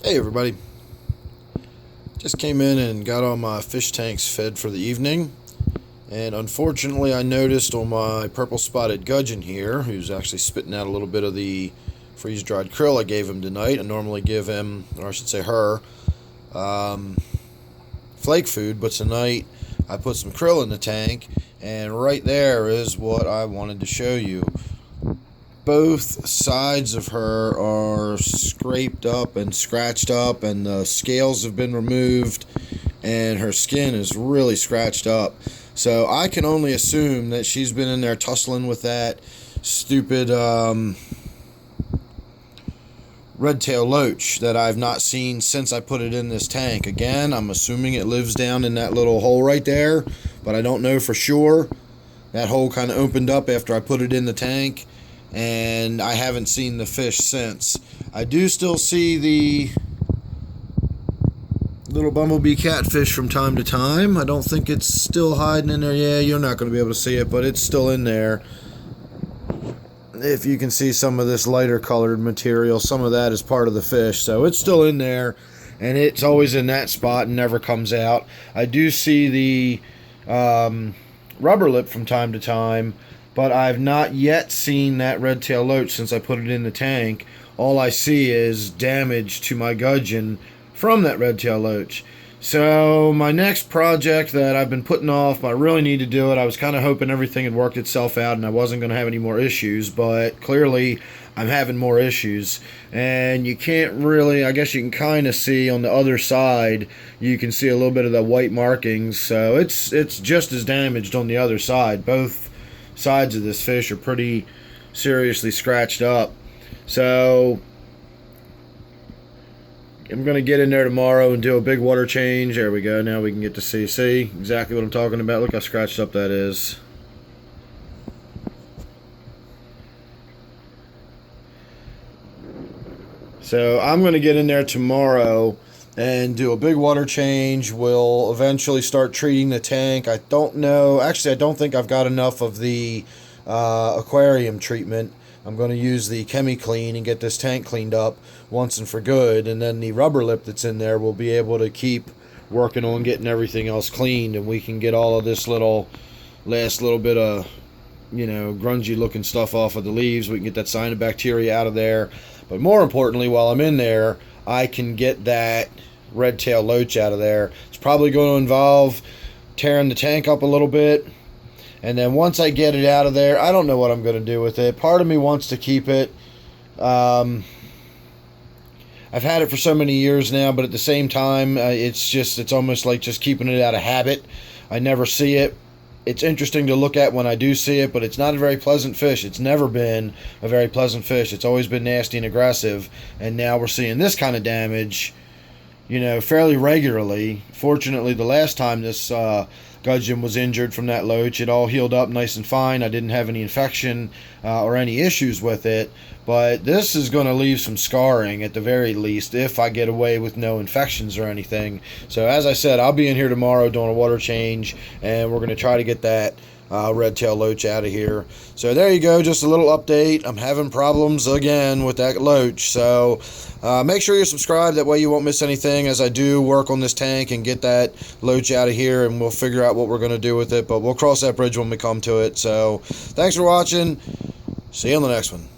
Hey everybody, just came in and got all my fish tanks fed for the evening, and unfortunately I noticed on my Purple Spotted Gudgeon here, who's actually spitting out a little bit of the freeze-dried krill I gave him tonight. I normally give him, or I should say her, flake food, but tonight I put some krill in the tank, and right there is what I wanted to show you. Both sides of her are scraped up and scratched up, and the scales have been removed, and her skin is really scratched up. So I can only assume that she's been in there tussling with that stupid Redtail Loach that I've not seen since I put it in this tank. Again, I'm assuming it lives down in that little hole right there, but I don't know for sure. That hole kind of opened up after I put it in the tank, and I haven't seen the fish since. I do still see the little bumblebee catfish from time to time. I don't think it's still hiding in there. Yeah, you're not going to be able to see it, but it's still in there. If you can see some of this lighter colored material, some of that is part of the fish, so it's still in there, and it's always in that spot and never comes out. I do see the rubber lip from time to time, but I've not yet seen that Redtail Loach since I put it in the tank. All I see is damage to my gudgeon from that Redtail Loach. So my next project that I've been putting off, but I really need to do it. I was kind of hoping everything had worked itself out and I wasn't going to have any more issues, but clearly I'm having more issues. And you can't really, I guess you can kind of see on the other side, you can see a little bit of the white markings. So it's just as damaged on the other side. Both sides of this fish are pretty seriously scratched up. So I'm going to get in there tomorrow and do a big water change. There we go. Now we can get to see exactly what I'm talking about. Look how scratched up that is. So I'm going to get in there tomorrow and do a big water change. We'll eventually start treating the tank. I don't know. Actually, I don't think I've got enough of the aquarium treatment. I'm going to use the Chemi-Clean and get this tank cleaned up once and for good. And then the rubber lip that's in there, we'll be able to keep working on getting everything else cleaned. And we can get all of this last little bit of, grungy looking stuff off of the leaves. We can get that cyanobacteria out of there. But more importantly, while I'm in there, I can get that Redtail Loach out of there. It's probably going to involve tearing the tank up a little bit. And then once I get it out of there, I don't know what I'm going to do with it. Part of me wants to keep it. I've had it for so many years now, but at the same time, it's almost like just keeping it out of habit. I never see it. It's interesting to look at when I do see it, but it's not a very pleasant fish. It's never been a very pleasant fish. It's always been nasty and aggressive, and now we're seeing this kind of damage, fairly regularly. Fortunately, the last time this gudgeon was injured from that loach, it all healed up nice and fine. I didn't have any infection or any issues with it, but this is going to leave some scarring at the very least if I get away with no infections or anything. So as I said, I'll be in here tomorrow doing a water change, and we're going to try to get that Redtail Loach out of here. So there you go, just a little update. I'm having problems again with that loach, so make sure you're subscribed, that way you won't miss anything as I do work on this tank and get that loach out of here, and we'll figure out what we're going to do with it, but we'll cross that bridge when we come to it. So thanks for watching. See you on the next one.